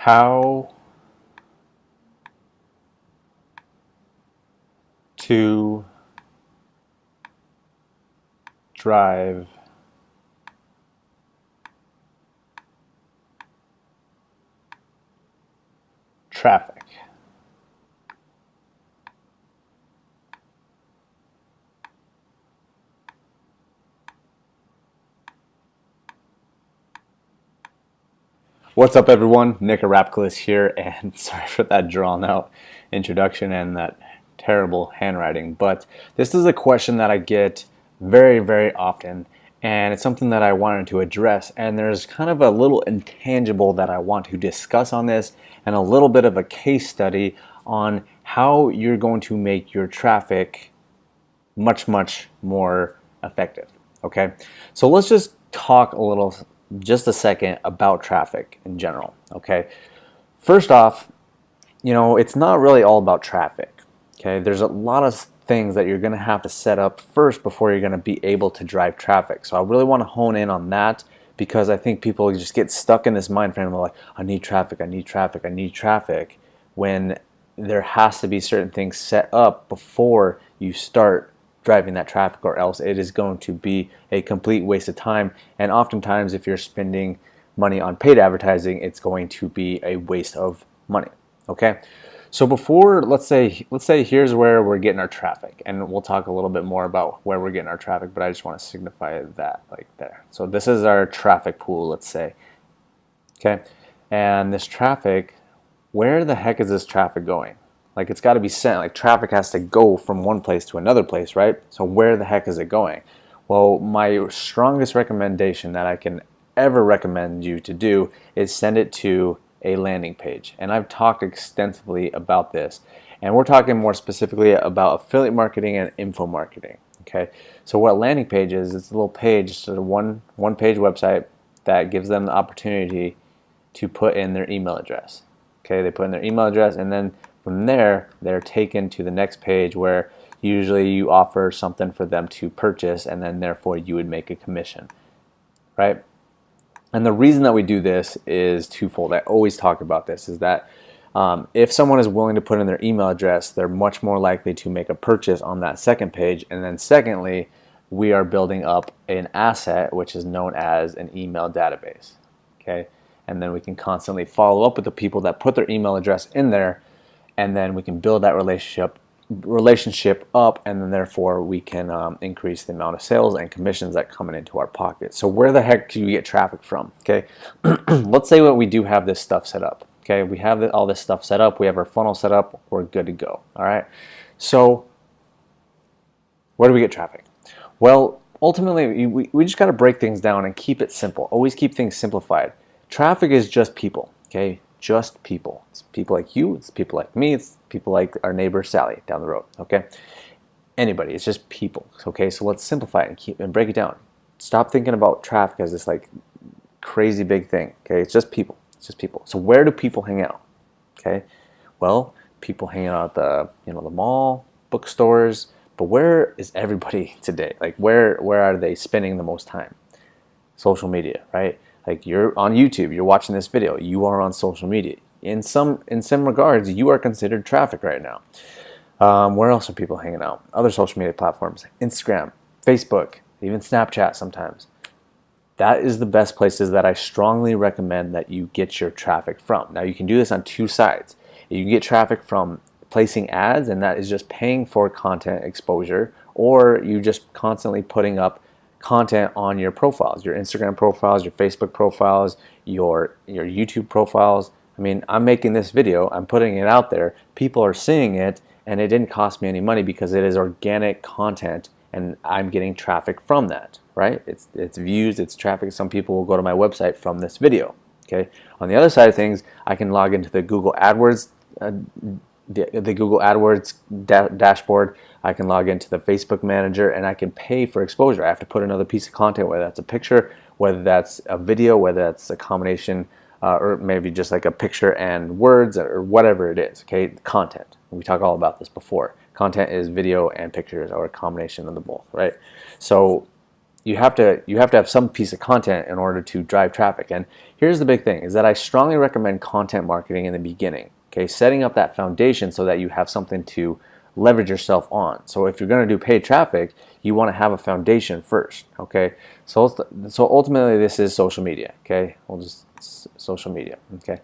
How to drive traffic. What's up, everyone? Nick Arapkalis here, and sorry for that drawn out introduction and that terrible handwriting, but this is a question that I get very often, and it's something that I wanted to address, and there's kind of a little intangible that I want to discuss on this, and a little bit of a case study on how you're going to make your traffic much more effective. Okay, so let's just talk a little, just a second, about traffic in general. Okay, first off, it's not really all about traffic. Okay, there's a lot of things that you're going to have to set up first before you're going to be able to drive traffic. So I really want to hone in on that, because I think people just get stuck in this mind frame of like, I need traffic, I need traffic, I need traffic, when there has to be certain things set up before you start driving that traffic, or else it is going to be a complete waste of time. And oftentimes, if you're spending money on paid advertising, it's going to be a waste of money. Okay, so before, let's say here's where we're getting our traffic, and we'll talk a little bit more about where we're getting our traffic, but I just want to signify that like there. So this is our traffic pool, let's say. Okay, and this traffic, where the heck is this traffic going? Like, it's got to be sent. Like, traffic has to go from one place to another place, right? So where the heck is it going? Well, my strongest recommendation that I can ever recommend you to do is send it to a landing page. And I've talked extensively about this. And we're talking more specifically about affiliate marketing and info marketing. Okay, so what a landing page is, it's a little page, it's a one page website that gives them the opportunity to put in their email address. Okay, they put in their email address, and then from there, they're taken to the next page, where usually you offer something for them to purchase, and then therefore you would make a commission, right? And the reason that we do this is twofold. I always talk about this, is that if someone is willing to put in their email address, they're much more likely to make a purchase on that second page. And then secondly, we are building up an asset, which is known as an email database. Okay, and then we can constantly follow up with the people that put their email address in there, and then we can build that relationship up, and then therefore we can increase the amount of sales and commissions that come into our pocket. So where the heck do you get traffic from? Okay, let's say we do have this stuff set up. Okay, we have all this stuff set up, we have our funnel set up, we're good to go. All right, so where do we get traffic? Well, ultimately we just got to break things down and keep it simple. Always keep things simplified. Traffic is just people. Okay, just people. It's people like you, it's people like me, it's people like our neighbor Sally down the road. Okay, anybody, it's just people. Okay, so let's simplify it and break it down. Stop thinking about traffic as this like crazy big thing. Okay, it's just people. It's just people. So where do people hang out? Okay, well, people hang out at the mall, bookstores, but where is everybody today? Like, where are they spending the most time? Social media, right? Like, you're on YouTube, you're watching this video, you are on social media. In some regards, you are considered traffic right now. Where else are people hanging out? Other social media platforms, Instagram, Facebook, even Snapchat sometimes. That is the best places that I strongly recommend that you get your traffic from. Now, you can do this on two sides. You can get traffic from placing ads, and that is just paying for content exposure, or you just constantly putting up content on your profiles, your Instagram profiles, your Facebook profiles, your YouTube profiles. I mean, I'm making this video, I'm putting it out there, people are seeing it, and it didn't cost me any money because it is organic content, and I'm getting traffic from that, right? It's views, it's traffic. Some people will go to my website from this video. Okay. On the other side of things, I can log into the Google AdWords the Google AdWords dashboard. I can log into the Facebook Manager, and I can pay for exposure. I have to put another piece of content, whether that's a picture, whether that's a video, whether that's a combination, or maybe just like a picture and words, or whatever it is. Okay, content. We talked all about this before. Content is video and pictures, or a combination of the both, right? So you have to have some piece of content in order to drive traffic. And here's the big thing, is that I strongly recommend content marketing in the beginning. Okay, setting up that foundation so that you have something to leverage yourself on. So if you're going to do paid traffic, you want to have a foundation first. Okay, so ultimately this is social media. Okay, we'll just social media. Okay.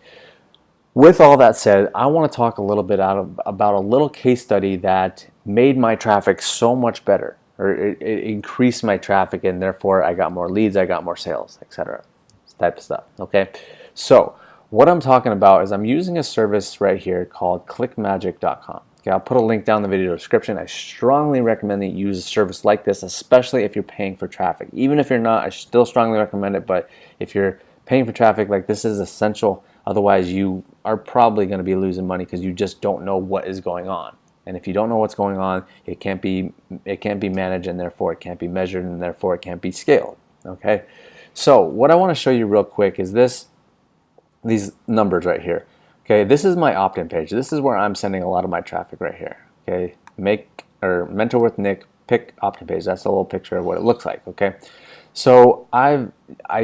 With all that said, I want to talk a little bit about a little case study that made my traffic so much better, or it increased my traffic, and therefore I got more leads, I got more sales, etc. This type of stuff. Okay, so what I'm talking about is I'm using a service right here called Clickmagick.com. Okay, I'll put a link down in the video description. I strongly recommend that you use a service like this, especially if you're paying for traffic. Even if you're not, I still strongly recommend it, but if you're paying for traffic, like, this is essential. Otherwise, you are probably going to be losing money because you just don't know what is going on. And if you don't know what's going on, it can't be managed, and therefore it can't be measured, and therefore it can't be scaled. Okay. So what I want to show you real quick is these numbers right here. Okay. This is my opt-in page. This is where I'm sending a lot of my traffic right here. Okay. Mentor with Nick, pick opt-in page. That's a little picture of what it looks like. Okay. So I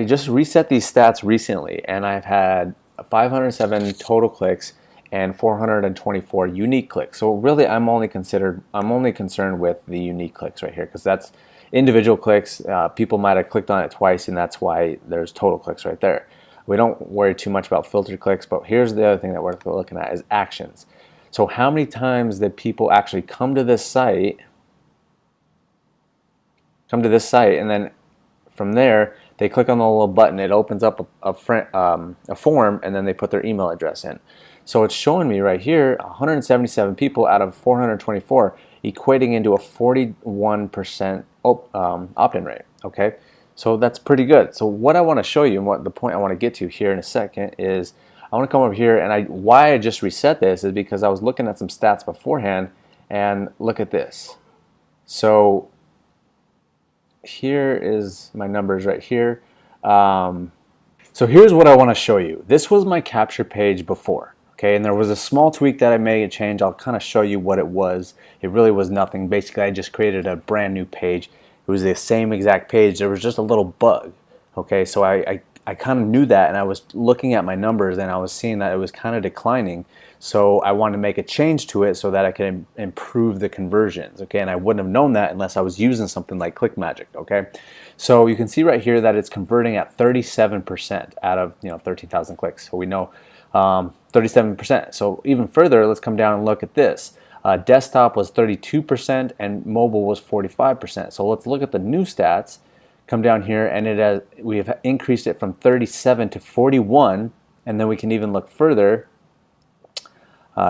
just reset these stats recently, and I've had 507 total clicks and 424 unique clicks. So really, I'm only concerned with the unique clicks right here, because that's individual clicks. People might have clicked on it twice, and that's why there's total clicks right there. We don't worry too much about filtered clicks, but here's the other thing that we're looking at is actions. So how many times did people actually come to this site, and then from there, they click on the little button, it opens up a form, and then they put their email address in. So it's showing me right here 177 people out of 424, equating into a 41% opt-in rate. Okay, so that's pretty good. So what I want to show you, and what the point I want to get to here in a second, is I want to come over here, and why I just reset this is because I was looking at some stats beforehand, and look at this. So here is my numbers right here. So here's what I want to show you. This was my capture page before, okay, and there was a small tweak that I made, a change. I'll kind of show you what it was. It really was nothing. Basically, I just created a brand new page. It was the same exact page. There was just a little bug, okay. So I kind of knew that, and I was looking at my numbers, and I was seeing that it was kind of declining. So I wanted to make a change to it so that I could improve the conversions, okay? And I wouldn't have known that unless I was using something like Clickmagick, okay? So you can see right here that it's converting at 37% out of 13,000 clicks. So we know 37%. So even further, let's come down and look at this. Desktop was 32% and mobile was 45%. So let's look at the new stats. Come down here, and we have increased it from 37 to 41, and then we can even look further.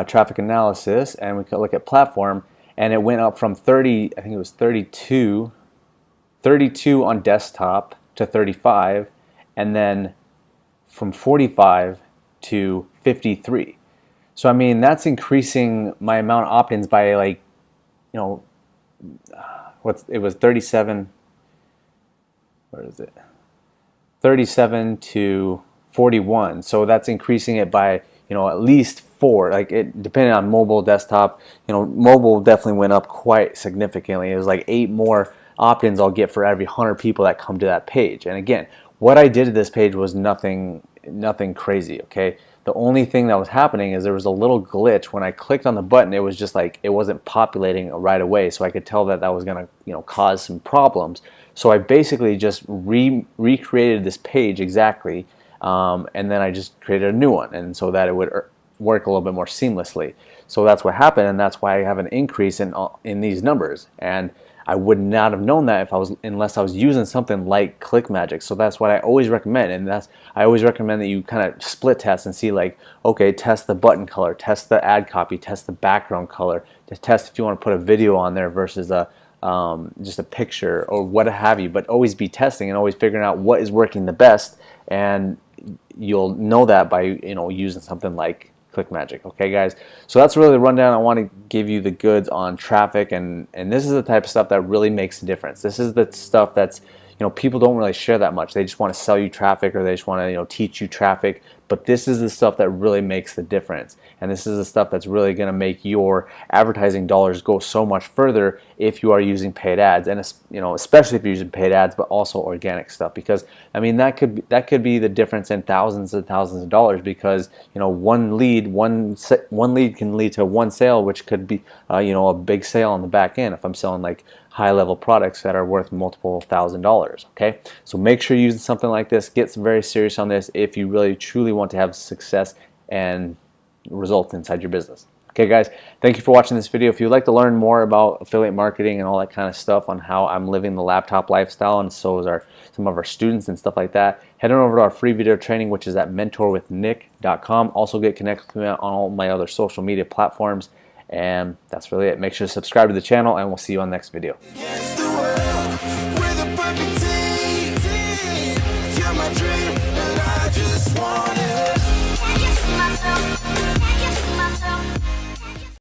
Traffic analysis, and we can look at platform, and it went up from 30, I think it was 32 on desktop to 35, and then from 45 to 53. So I mean, that's increasing my amount of opt-ins by, like, it was 37, where is it? 37 to 41. So that's increasing it by at least 4, like, it depending on mobile, desktop. Mobile definitely went up quite significantly. It was like 8 more opt-ins I'll get for every 100 people that come to that page. And again, what I did to this page was nothing crazy, okay? The only thing that was happening is there was a little glitch when I clicked on the button. It was just like it wasn't populating right away, so I could tell that was gonna cause some problems. So I basically just recreated this page exactly. And then I just created a new one, and so that it would work a little bit more seamlessly. So that's what happened, and that's why I have an increase in these numbers. And I would not have known that unless I was using something like Clickmagick. So that's what I always recommend, and I always recommend that you kind of split test and see, like, okay, test the button color, test the ad copy, test the background color, to test if you want to put a video on there versus just a picture or what have you. But always be testing and always figuring out what is working the best, and you'll know that by using something like Clickmagick. Okay, guys, so that's really the rundown. I want to give you the goods on traffic, and this is the type of stuff that really makes a difference. This is the stuff that's people don't really share that much. They just want to sell you traffic, or they just want to teach you traffic. but this is the stuff that really makes the difference, and this is the stuff that's really going to make your advertising dollars go so much further if you are using paid ads, and especially if you're using paid ads, but also organic stuff, because I mean that could be the difference in thousands and thousands of dollars, because one lead can lead to one sale, which could be a big sale on the back end if I'm selling like high-level products that are worth multiple $1,000s. Okay, so make sure you're using something like this. Get very serious on this if you really truly want to have success and results inside your business. Okay guys, thank you for watching this video. If you'd like to learn more about affiliate marketing and all that kind of stuff on how I'm living the laptop lifestyle, and so is some of our students and stuff like that, head on over to our free video training, which is at mentorwithnick.com. Also get connected with me on all my other social media platforms. And that's really it. Make sure to subscribe to the channel, and we'll see you on the next video. You're my dream.